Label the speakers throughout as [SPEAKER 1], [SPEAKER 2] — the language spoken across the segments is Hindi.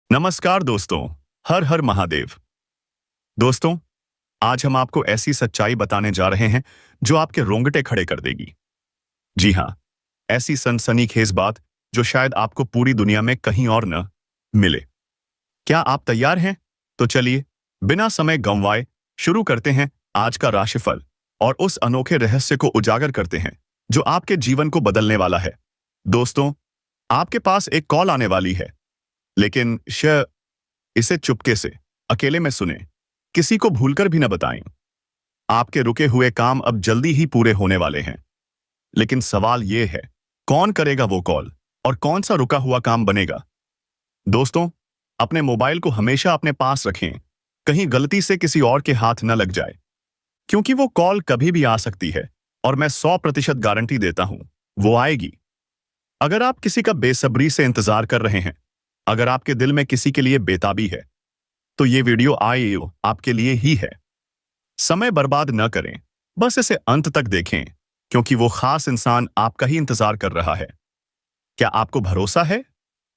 [SPEAKER 1] नमस्कार दोस्तों। हर हर महादेव। दोस्तों, आज हम आपको ऐसी सच्चाई बताने जा रहे हैं जो आपके रोंगटे खड़े कर देगी। जी हाँ, ऐसी सनसनीखेज बात जो शायद आपको पूरी दुनिया में कहीं और न मिले। क्या आप तैयार हैं? तो चलिए, बिना समय गंवाए शुरू करते हैं आज का राशिफल और उस अनोखे रहस्य को उजागर करते हैं जो आपके जीवन को बदलने वाला है। दोस्तों, आपके पास एक कॉल आने वाली है, लेकिन इसे चुपके से, अकेले में सुने, किसी को भूलकर भी न बताएं। आपके रुके हुए काम अब जल्दी ही पूरे होने वाले हैं। लेकिन सवाल यह है, कौन करेगा वो कॉल और कौन सा रुका हुआ काम बनेगा? दोस्तों, अपने मोबाइल को हमेशा अपने पास रखें, कहीं गलती से किसी और के हाथ न लग जाए, क्योंकि वो कॉल कभी भी आ सकती है और मैं 100% गारंटी देता हूं, वो आएगी। अगर आप किसी का बेसब्री से इंतजार कर रहे हैं, अगर आपके दिल में किसी के लिए बेताबी है, तो ये वीडियो आपके लिए ही है। समय बर्बाद न करें, बस इसे अंत तक देखें, क्योंकि वो खास इंसान आपका ही इंतजार कर रहा है। क्या आपको भरोसा है?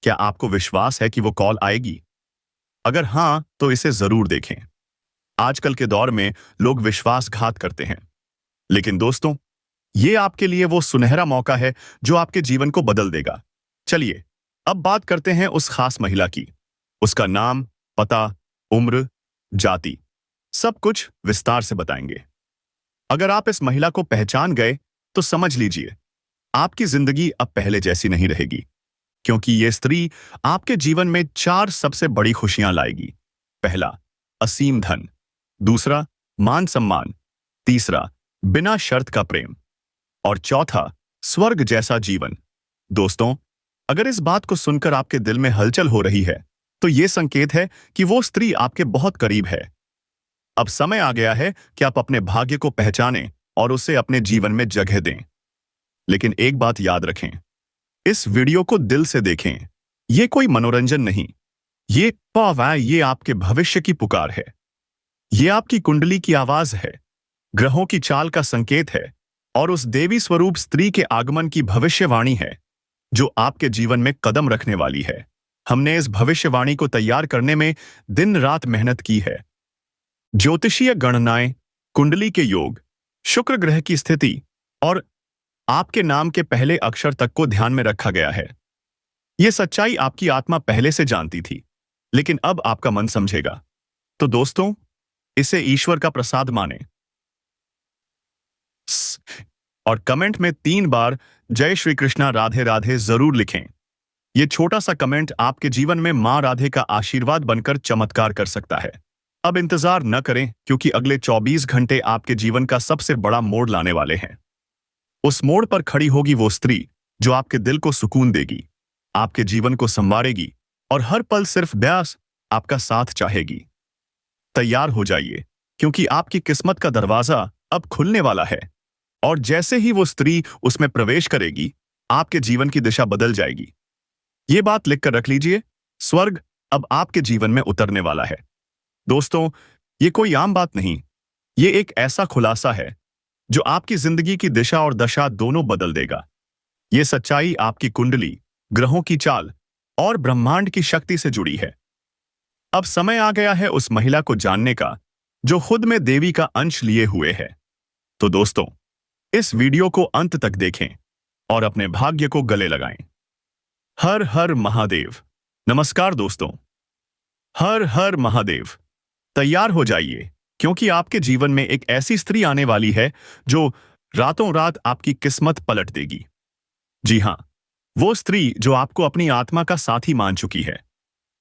[SPEAKER 1] क्या आपको विश्वास है कि वो कॉल आएगी? अगर हाँ, तो इसे जरूर देखें। आजकल के दौर में लोग विश्वासघात करते हैं, लेकिन दोस्तों, ये आपके लिए वो सुनहरा मौका है जो आपके जीवन को बदल देगा। चलिए, अब बात करते हैं उस खास महिला की। उसका नाम, पता, उम्र, जाति, सब कुछ विस्तार से बताएंगे। अगर आप इस महिला को पहचान गए, तो समझ लीजिए, आपकी जिंदगी अब पहले जैसी नहीं रहेगी, क्योंकि ये स्त्री आपके जीवन में 4 सबसे बड़ी खुशियां लाएगी। पहला, असीम धन। दूसरा, मान सम्मान। तीसरा, बिना शर्त का प्रेम। और चौथा, स्वर्ग जैसा जीवन। दोस्तों, अगर इस बात को सुनकर आपके दिल में हलचल हो रही है, तो यह संकेत है कि वो स्त्री आपके बहुत करीब है। अब समय आ गया है कि आप अपने भाग्य को पहचानें और उसे अपने जीवन में जगह दें। लेकिन एक बात याद रखें, इस वीडियो को दिल से देखें। यह कोई मनोरंजन नहीं, ये आपके भविष्य की पुकार है। ये आपकी कुंडली की आवाज है, ग्रहों की चाल का संकेत है, और उस देवी स्वरूप स्त्री के आगमन की भविष्यवाणी है जो आपके जीवन में कदम रखने वाली है। हमने इस भविष्यवाणी को तैयार करने में दिन रात मेहनत की है। ज्योतिषीय गणनाएं, कुंडली के योग, शुक्र ग्रह की स्थिति और आपके नाम के पहले अक्षर तक को ध्यान में रखा गया है। यह सच्चाई आपकी आत्मा पहले से जानती थी, लेकिन अब आपका मन समझेगा। तो दोस्तों, इसे ईश्वर का प्रसाद माने और कमेंट में 3 बार जय श्री कृष्णा राधे राधे जरूर लिखें। यह छोटा सा कमेंट आपके जीवन में मां राधे का आशीर्वाद बनकर चमत्कार कर सकता है। अब इंतजार न करें, क्योंकि अगले 24 घंटे आपके जीवन का सबसे बड़ा मोड़ लाने वाले हैं। उस मोड़ पर खड़ी होगी वो स्त्री जो आपके दिल को सुकून देगी, आपके जीवन को संवारेगी और हर पल सिर्फ बस आपका साथ चाहेगी। तैयार हो जाइए, क्योंकि आपकी किस्मत का दरवाजा अब खुलने वाला है, और जैसे ही वो स्त्री उसमें प्रवेश करेगी, आपके जीवन की दिशा बदल जाएगी। ये बात लिखकर रख लीजिए, स्वर्ग अब आपके जीवन में उतरने वाला है। दोस्तों, ये कोई आम बात नहीं, ये एक ऐसा खुलासा है जो आपकी जिंदगी की दिशा और दशा दोनों बदल देगा। ये सच्चाई आपकी कुंडली, ग्रहों की चाल और ब्रह्मांड की शक्ति से जुड़ी है। अब समय आ गया है उस महिला को जानने का जो खुद में देवी का अंश लिए हुए है। तो दोस्तों, इस वीडियो को अंत तक देखें और अपने भाग्य को गले लगाएं। हर हर महादेव। नमस्कार दोस्तों, हर हर महादेव। तैयार हो जाइए, क्योंकि आपके जीवन में एक ऐसी स्त्री आने वाली है जो रातों रात आपकी किस्मत पलट देगी। जी हां, वो स्त्री जो आपको अपनी आत्मा का साथी मान चुकी है,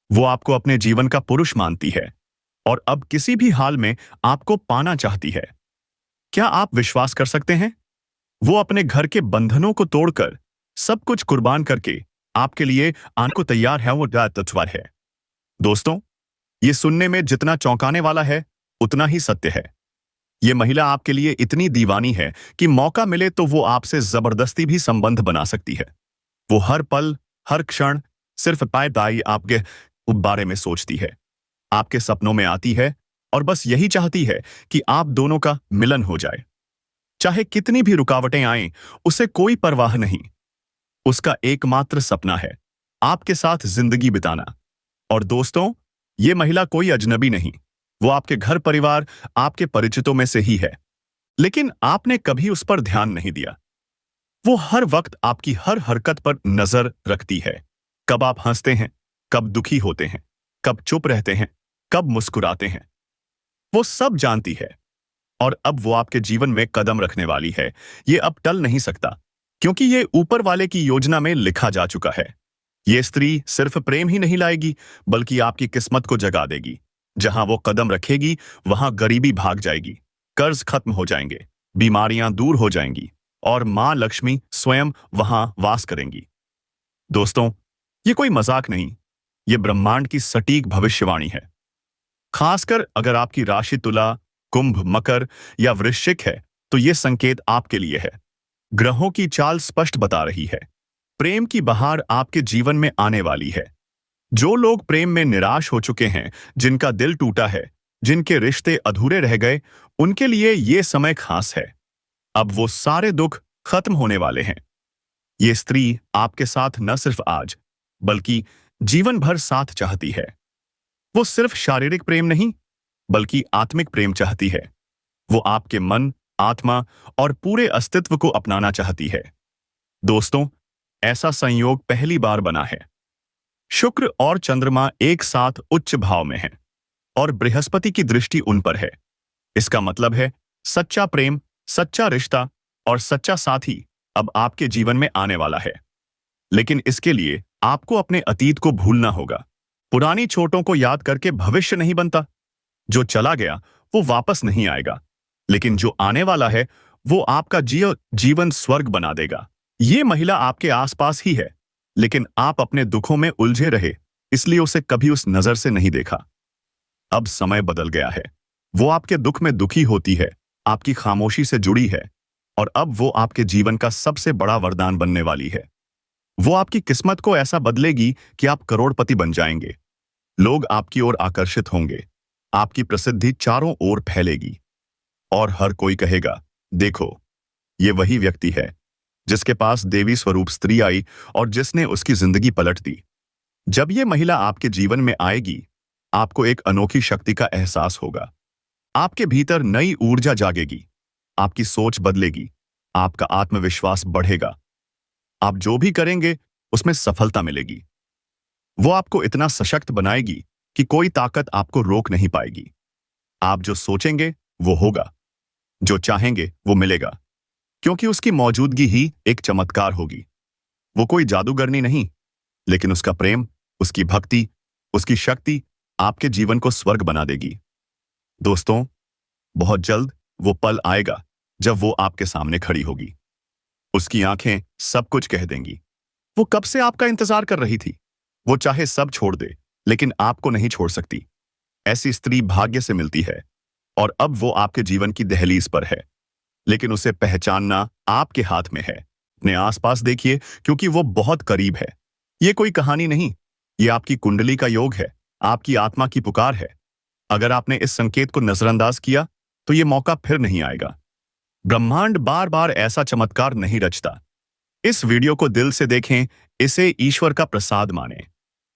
[SPEAKER 1] वो आपको अपने जीवन का पुरुष मानती है और अब किसी भी हाल में आपको पाना चाहती है। क्या आप विश्वास कर सकते हैं? वो अपने घर के बंधनों को तोड़कर, सब कुछ कुर्बान करके आपके लिए आने को तैयार है। वो तत्वर है। दोस्तों, ये सुनने में जितना चौंकाने वाला है, उतना ही सत्य है। ये महिला आपके लिए इतनी दीवानी है कि मौका मिले तो वो आपसे जबरदस्ती भी संबंध बना सकती है। वो हर पल, हर क्षण सिर्फ पाई आपके बारे में सोचती है, आपके सपनों में आती है और बस यही चाहती है कि आप दोनों का मिलन हो जाए। चाहे कितनी भी रुकावटें आएं, उसे कोई परवाह नहीं। उसका एकमात्र सपना है आपके साथ जिंदगी बिताना, और दोस्तों, ये महिला कोई अजनबी नहीं, वो आपके घर परिवार, आपके परिचितों में से ही है। लेकिन आपने कभी उस पर ध्यान नहीं दिया। वो हर वक्त आपकी हर हरकत पर नजर रखती है। कब आप हंसते हैं, कब दुखी होते हैं, कब चुप रहते हैं, कब मुस्कुराते हैं, वो सब जानती है। और अब वो आपके जीवन में कदम रखने वाली है। ये अब टल नहीं सकता, क्योंकि ये ऊपर वाले की योजना में लिखा जा चुका है। ये स्त्री सिर्फ प्रेम ही नहीं लाएगी, बल्कि आपकी किस्मत को जगा देगी। जहां वो कदम रखेगी, वहां गरीबी भाग जाएगी, कर्ज खत्म हो जाएंगे, बीमारियां दूर हो जाएंगी और मां लक्ष्मी स्वयं वहां वास करेंगी। दोस्तों, ये कोई मजाक नहीं, ये ब्रह्मांड की सटीक भविष्यवाणी है। खासकर अगर आपकी राशि तुला, कुंभ, मकर या वृश्चिक है, तो यह संकेत आपके लिए है। ग्रहों की चाल स्पष्ट बता रही है, प्रेम की बहार आपके जीवन में आने वाली है। जो लोग प्रेम में निराश हो चुके हैं, जिनका दिल टूटा है, जिनके रिश्ते अधूरे रह गए, उनके लिए यह समय खास है। अब वो सारे दुख खत्म होने वाले हैं। ये स्त्री आपके साथ न सिर्फ आज, बल्कि जीवन भर साथ चाहती है। वो सिर्फ शारीरिक प्रेम नहीं, बल्कि आत्मिक प्रेम चाहती है। वो आपके मन, आत्मा और पूरे अस्तित्व को अपनाना चाहती है। दोस्तों, ऐसा संयोग पहली बार बना है। शुक्र और चंद्रमा एक साथ उच्च भाव में हैं और बृहस्पति की दृष्टि उन पर है। इसका मतलब है सच्चा प्रेम, सच्चा रिश्ता और सच्चा साथी अब आपके जीवन में आने वाला है। लेकिन इसके लिए आपको अपने अतीत को भूलना होगा। पुरानी चोटों को याद करके भविष्य नहीं बनता। जो चला गया वो वापस नहीं आएगा, लेकिन जो आने वाला है वो आपका जीवन स्वर्ग बना देगा। ये महिला आपके आसपास ही है, लेकिन आप अपने दुखों में उलझे रहे, इसलिए उसे कभी उस नजर से नहीं देखा। अब समय बदल गया है। वो आपके दुख में दुखी होती है, आपकी खामोशी से जुड़ी है, और अब वो आपके जीवन का सबसे बड़ा वरदान बनने वाली है। वो आपकी किस्मत को ऐसा बदलेगी कि आप करोड़पति बन जाएंगे। लोग आपकी ओर आकर्षित होंगे, आपकी प्रसिद्धि चारों ओर फैलेगी और हर कोई कहेगा, देखो, ये वही व्यक्ति है जिसके पास देवी स्वरूप स्त्री आई और जिसने उसकी जिंदगी पलट दी। जब ये महिला आपके जीवन में आएगी, आपको एक अनोखी शक्ति का एहसास होगा। आपके भीतर नई ऊर्जा जागेगी, आपकी सोच बदलेगी, आपका आत्मविश्वास बढ़ेगा। आप जो भी करेंगे उसमें सफलता मिलेगी। वो आपको इतना सशक्त बनाएगी कि कोई ताकत आपको रोक नहीं पाएगी। आप जो सोचेंगे वो होगा, जो चाहेंगे वो मिलेगा, क्योंकि उसकी मौजूदगी ही एक चमत्कार होगी। वो कोई जादूगरनी नहीं, लेकिन उसका प्रेम, उसकी भक्ति, उसकी शक्ति आपके जीवन को स्वर्ग बना देगी। दोस्तों, बहुत जल्द वो पल आएगा जब वो आपके सामने खड़ी होगी। उसकी आंखें सब कुछ कह देंगी। वो कब से आपका इंतजार कर रही थी। वो चाहे सब छोड़ दे, लेकिन आपको नहीं छोड़ सकती। ऐसी स्त्री भाग्य से मिलती है और अब वो आपके जीवन की दहलीज पर है, लेकिन उसे पहचानना आपके हाथ में है। अपने आसपास देखिए, क्योंकि वो बहुत करीब है। ये कोई कहानी नहीं, ये आपकी कुंडली का योग है, आपकी आत्मा की पुकार है। अगर आपने इस संकेत को नजरअंदाज किया, तो ये मौका फिर नहीं आएगा। ब्रह्मांड बार बार ऐसा चमत्कार नहीं रचता। इस वीडियो को दिल से देखें, इसे ईश्वर का प्रसाद मानें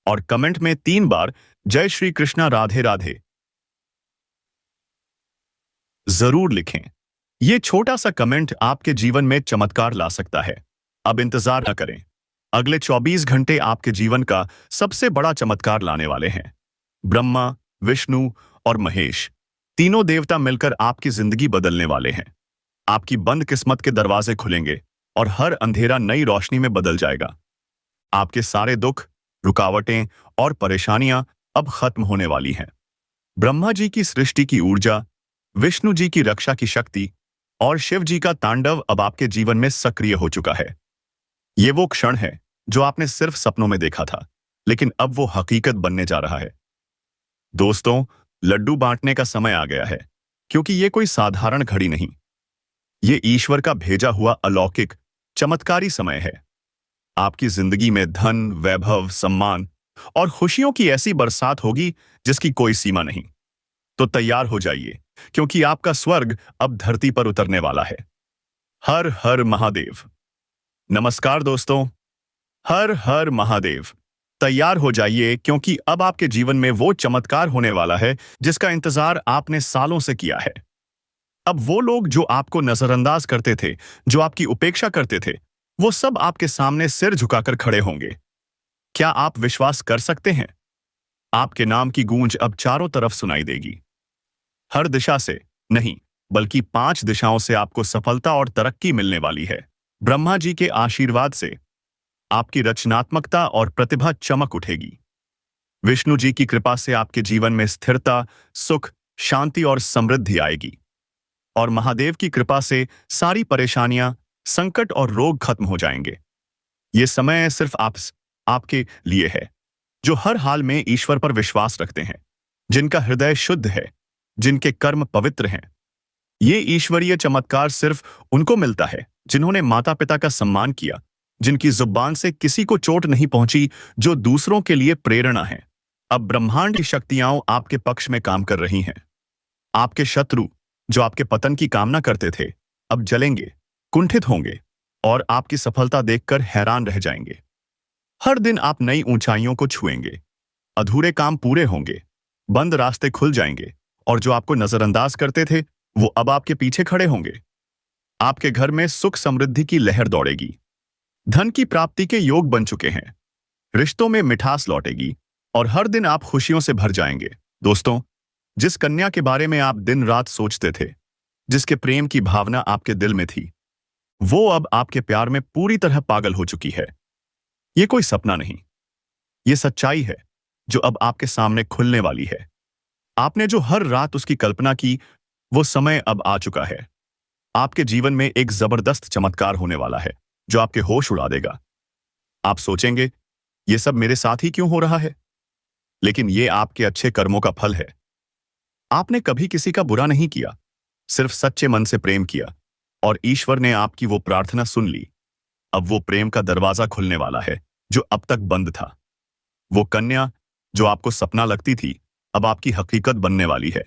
[SPEAKER 1] और कमेंट में 3 बार जय श्री कृष्णा राधे राधे जरूर लिखें। यह छोटा सा कमेंट आपके जीवन में चमत्कार ला सकता है। अब इंतजार न करें, अगले 24 घंटे आपके जीवन का सबसे बड़ा चमत्कार लाने वाले हैं। ब्रह्मा, विष्णु और महेश, तीनों देवता मिलकर आपकी जिंदगी बदलने वाले हैं। आपकी बंद किस्मत के दरवाजे खुलेंगे और हर अंधेरा नई रोशनी में बदल जाएगा। आपके सारे दुख, रुकावटें और परेशानियां अब खत्म होने वाली हैं। ब्रह्मा जी की सृष्टि की ऊर्जा, विष्णु जी की रक्षा की शक्ति और शिव जी का तांडव अब आपके जीवन में सक्रिय हो चुका है। ये वो क्षण है जो आपने सिर्फ सपनों में देखा था, लेकिन अब वो हकीकत बनने जा रहा है। दोस्तों, लड्डू बांटने का समय आ गया है, क्योंकि ये कोई साधारण घड़ी नहीं, ये ईश्वर का भेजा हुआ अलौकिक चमत्कारी समय है। आपकी जिंदगी में धन, वैभव, सम्मान और खुशियों की ऐसी बरसात होगी जिसकी कोई सीमा नहीं। तो तैयार हो जाइए, क्योंकि आपका स्वर्ग अब धरती पर उतरने वाला है। हर हर महादेव। नमस्कार दोस्तों, हर हर महादेव। तैयार हो जाइए, क्योंकि अब आपके जीवन में वो चमत्कार होने वाला है जिसका इंतजार आपने सालों से किया है। अब वो लोग जो आपको नजरअंदाज करते थे, जो आपकी उपेक्षा करते थे, वो सब आपके सामने सिर झुकाकर खड़े होंगे। क्या आप विश्वास कर सकते हैं? आपके नाम की गूंज अब चारों तरफ सुनाई देगी। हर दिशा से नहीं, बल्कि 5 दिशाओं से आपको सफलता और तरक्की मिलने वाली है। ब्रह्मा जी के आशीर्वाद से आपकी रचनात्मकता और प्रतिभा चमक उठेगी। विष्णु जी की कृपा से आपके जीवन में स्थिरता, सुख, शांति और समृद्धि आएगी। और महादेव की कृपा से सारी परेशानियां, संकट और रोग खत्म हो जाएंगे। ये समय सिर्फ आपके लिए है, जो हर हाल में ईश्वर पर विश्वास रखते हैं, जिनका हृदय शुद्ध है, जिनके कर्म पवित्र हैं। ये ईश्वरीय चमत्कार सिर्फ उनको मिलता है जिन्होंने माता पिता का सम्मान किया, जिनकी जुबान से किसी को चोट नहीं पहुंची, जो दूसरों के लिए प्रेरणा है। अब ब्रह्मांड की शक्तियां आपके पक्ष में काम कर रही हैं। आपके शत्रु, जो आपके पतन की कामना करते थे, अब जलेंगे, कुंठित होंगे और आपकी सफलता देखकर हैरान रह जाएंगे। हर दिन आप नई ऊंचाइयों को छुएंगे, अधूरे काम पूरे होंगे, बंद रास्ते खुल जाएंगे और जो आपको नजरअंदाज करते थे, वो अब आपके पीछे खड़े होंगे। आपके घर में सुख समृद्धि की लहर दौड़ेगी। धन की प्राप्ति के योग बन चुके हैं। रिश्तों में मिठास लौटेगी और हर दिन आप खुशियों से भर जाएंगे। दोस्तों, जिस कन्या के बारे में आप दिन रात सोचते थे, जिसके प्रेम की भावना आपके दिल में थी, वो अब आपके प्यार में पूरी तरह पागल हो चुकी है। ये कोई सपना नहीं, ये सच्चाई है जो अब आपके सामने खुलने वाली है। आपने जो हर रात उसकी कल्पना की, वो समय अब आ चुका है। आपके जीवन में एक जबरदस्त चमत्कार होने वाला है जो आपके होश उड़ा देगा। आप सोचेंगे, ये सब मेरे साथ ही क्यों हो रहा है? लेकिन ये आपके अच्छे कर्मों का फल है। आपने कभी किसी का बुरा नहीं किया, सिर्फ सच्चे मन से प्रेम किया और ईश्वर ने आपकी वो प्रार्थना सुन ली। अब वो प्रेम का दरवाजा खुलने वाला है जो अब तक बंद था। वो कन्या जो आपको सपना लगती थी, अब आपकी हकीकत बनने वाली है।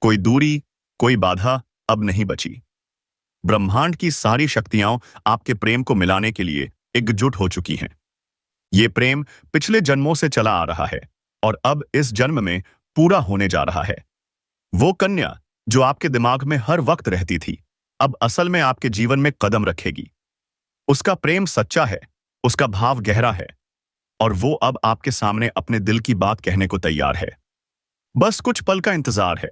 [SPEAKER 1] कोई दूरी, कोई बाधा अब नहीं बची। ब्रह्मांड की सारी शक्तियां आपके प्रेम को मिलाने के लिए एकजुट हो चुकी हैं। ये प्रेम पिछले जन्मों से चला आ रहा है और अब इस जन्म में पूरा होने जा रहा है। वो कन्या जो आपके दिमाग में हर वक्त रहती थी, अब असल में आपके जीवन में कदम रखेगी। उसका प्रेम सच्चा है, उसका भाव गहरा है और वो अब आपके सामने अपने दिल की बात कहने को तैयार है। बस कुछ पल का इंतजार है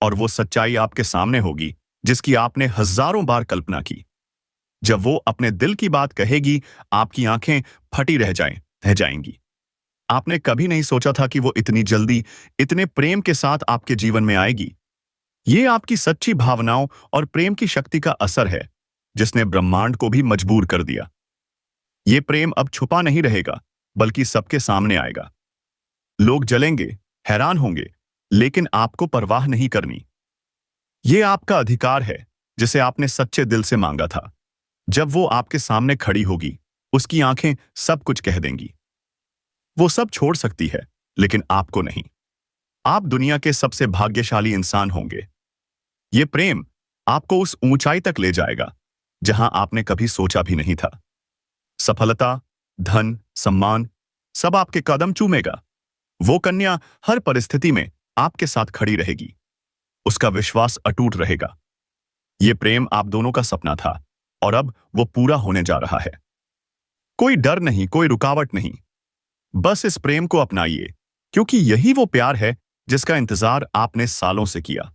[SPEAKER 1] और वो सच्चाई आपके सामने होगी जिसकी आपने हजारों बार कल्पना की। जब वो अपने दिल की बात कहेगी, आपकी आंखें फटी रह जाएंगी। आपने कभी नहीं सोचा था कि वो इतनी जल्दी, इतने प्रेम के साथ आपके जीवन में आएगी। ये आपकी सच्ची भावनाओं और प्रेम की शक्ति का असर है जिसने ब्रह्मांड को भी मजबूर कर दिया। ये प्रेम अब छुपा नहीं रहेगा, बल्कि सबके सामने आएगा। लोग जलेंगे, हैरान होंगे, लेकिन आपको परवाह नहीं करनी। ये आपका अधिकार है जिसे आपने सच्चे दिल से मांगा था। जब वो आपके सामने खड़ी होगी, उसकी आंखें सब कुछ कह देंगी। वो सब छोड़ सकती है, लेकिन आपको नहीं। आप दुनिया के सबसे भाग्यशाली इंसान होंगे। ये प्रेम आपको उस ऊंचाई तक ले जाएगा जहां आपने कभी सोचा भी नहीं था। सफलता, धन, सम्मान सब आपके कदम चूमेगा। वो कन्या हर परिस्थिति में आपके साथ खड़ी रहेगी। उसका विश्वास अटूट रहेगा। ये प्रेम आप दोनों का सपना था और अब वो पूरा होने जा रहा है। कोई डर नहीं, कोई रुकावट नहीं। बस इस प्रेम को अपनाइए, क्योंकि यही वो प्यार है जिसका इंतजार आपने सालों से किया।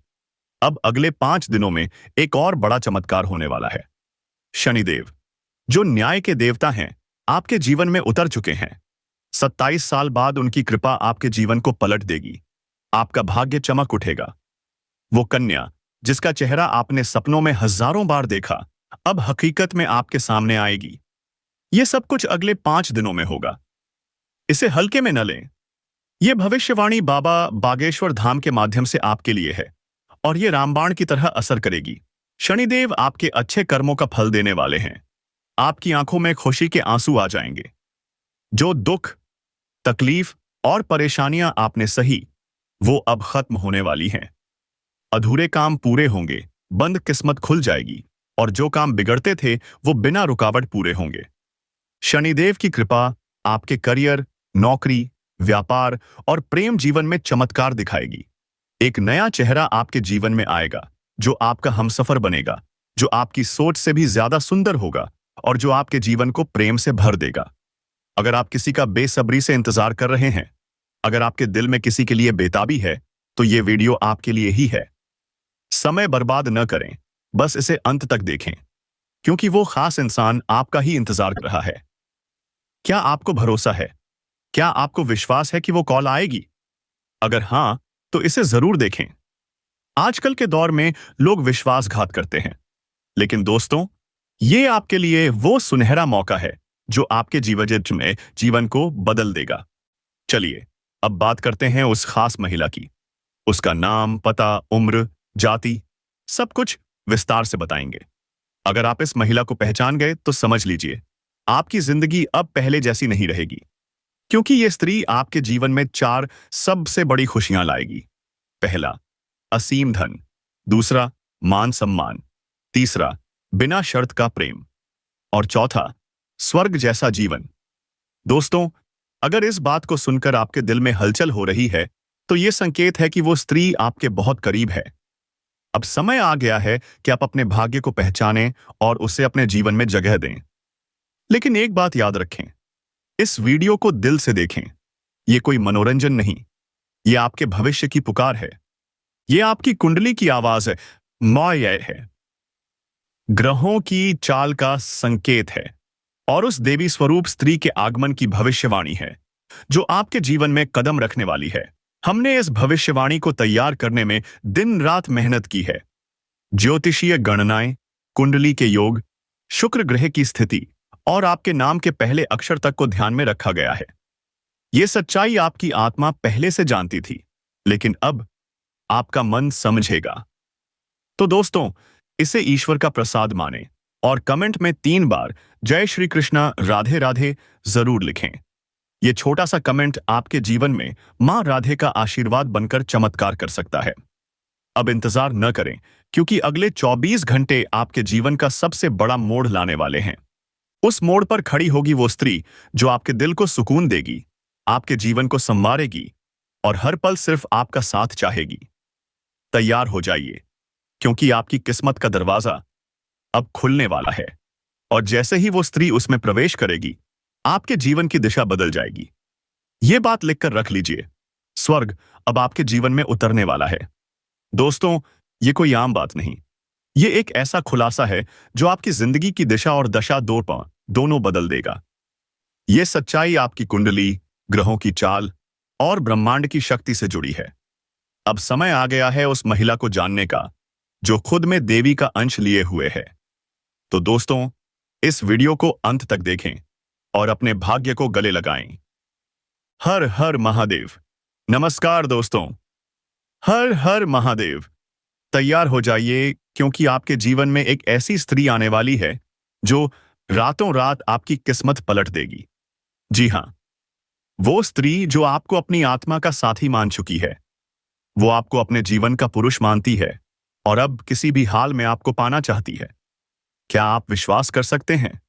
[SPEAKER 1] अब अगले 5 दिनों में एक और बड़ा चमत्कार होने वाला है। शनिदेव, जो न्याय के देवता हैं, आपके जीवन में उतर चुके हैं। 27 साल बाद उनकी कृपा आपके जीवन को पलट देगी। आपका भाग्य चमक उठेगा। वो कन्या जिसका चेहरा आपने सपनों में हजारों बार देखा, अब हकीकत में आपके सामने आएगी। ये सब कुछ अगले 5 दिनों में होगा। इसे हल्के में न लें। यह भविष्यवाणी बाबा बागेश्वर धाम के माध्यम से आपके लिए है और ये रामबाण की तरह असर करेगी। शनिदेव आपके अच्छे कर्मों का फल देने वाले हैं। आपकी आंखों में खुशी के आंसू आ जाएंगे। जो दुख, तकलीफ और परेशानियां आपने सही, वो अब खत्म होने वाली हैं। अधूरे काम पूरे होंगे, बंद किस्मत खुल जाएगी और जो काम बिगड़ते थे वो बिना रुकावट पूरे होंगे। शनिदेव की कृपा आपके करियर, नौकरी, व्यापार और प्रेम जीवन में चमत्कार दिखाएगी। एक नया चेहरा आपके जीवन में आएगा, जो आपका हमसफर बनेगा, जो आपकी सोच से भी ज्यादा सुंदर होगा और जो आपके जीवन को प्रेम से भर देगा। अगर आप किसी का बेसब्री से इंतजार कर रहे हैं, अगर आपके दिल में किसी के लिए बेताबी है, तो ये वीडियो आपके लिए ही है। समय बर्बाद न करें, बस इसे अंत तक देखें, क्योंकि वो खास इंसान आपका ही इंतजार कर रहा है। क्या आपको भरोसा है? क्या आपको विश्वास है कि वो कॉल आएगी? अगर हां, तो इसे जरूर देखें। आजकल के दौर में लोग विश्वासघात करते हैं, लेकिन दोस्तों, ये आपके लिए वो सुनहरा मौका है जो आपके जीवन को बदल देगा। चलिए, अब बात करते हैं उस खास महिला की। उसका नाम, पता, उम्र, जाति, सब कुछ विस्तार से बताएंगे। अगर आप इस महिला को पहचान गए तो समझ लीजिए, आपकी जिंदगी अब पहले जैसी नहीं रहेगी, क्योंकि ये स्त्री आपके जीवन में 4 सबसे बड़ी खुशियां लाएगी। पहला, असीम धन। दूसरा, मान सम्मान। तीसरा, बिना शर्त का प्रेम। और चौथा, स्वर्ग जैसा जीवन। दोस्तों, अगर इस बात को सुनकर आपके दिल में हलचल हो रही है, तो यह संकेत है कि वो स्त्री आपके बहुत करीब है। अब समय आ गया है कि आप अपने भाग्य को पहचानें और उसे अपने जीवन में जगह दें। लेकिन एक बात याद रखें, इस वीडियो को दिल से देखें। यह कोई मनोरंजन नहीं, यह आपके भविष्य की पुकार है। यह आपकी कुंडली की आवाज है, मौय है, ग्रहों की चाल का संकेत है और उस देवी स्वरूप स्त्री के आगमन की भविष्यवाणी है, जो आपके जीवन में कदम रखने वाली है। हमने इस भविष्यवाणी को तैयार करने में दिन रात मेहनत की है। ज्योतिषीय गणनाएं, कुंडली के योग, शुक्र ग्रह की स्थिति और आपके नाम के पहले अक्षर तक को ध्यान में रखा गया है। यह सच्चाई आपकी आत्मा पहले से जानती थी, लेकिन अब आपका मन समझेगा। तो दोस्तों, इसे ईश्वर का प्रसाद माने और कमेंट में 3 बार जय श्री कृष्णा, राधे राधे जरूर लिखें। यह छोटा सा कमेंट आपके जीवन में मां राधे का आशीर्वाद बनकर चमत्कार कर सकता है। अब इंतजार न करें, क्योंकि अगले 24 घंटे आपके जीवन का सबसे बड़ा मोड़ लाने वाले हैं। उस मोड़ पर खड़ी होगी वो स्त्री जो आपके दिल को सुकून देगी, आपके जीवन को संवारेगी और हर पल सिर्फ आपका साथ चाहेगी। तैयार हो जाइए, क्योंकि आपकी किस्मत का दरवाजा अब खुलने वाला है और जैसे ही वो स्त्री उसमें प्रवेश करेगी, आपके जीवन की दिशा बदल जाएगी। ये बात लिखकर रख लीजिए, स्वर्ग अब आपके जीवन में उतरने वाला है। दोस्तों, ये कोई आम बात नहीं, ये एक ऐसा खुलासा है जो आपकी जिंदगी की दिशा और दशा दोनों बदल देगा। ये सच्चाई आपकी कुंडली, ग्रहों की चाल और ब्रह्मांड की शक्ति से जुड़ी है। अब समय आ गया है उस महिला को जानने का, जो खुद में देवी का अंश लिए हुए है। तो दोस्तों, इस वीडियो को अंत तक देखें और अपने भाग्य को गले लगाएं। हर हर महादेव। नमस्कार दोस्तों, हर हर महादेव। तैयार हो जाइए, क्योंकि आपके जीवन में एक ऐसी स्त्री आने वाली है जो रातों रात आपकी किस्मत पलट देगी। जी हां, वो स्त्री जो आपको अपनी आत्मा का साथी मान चुकी है, वो आपको अपने जीवन का पुरुष मानती है और अब किसी भी हाल में आपको पाना चाहती है। क्या आप विश्वास कर सकते हैं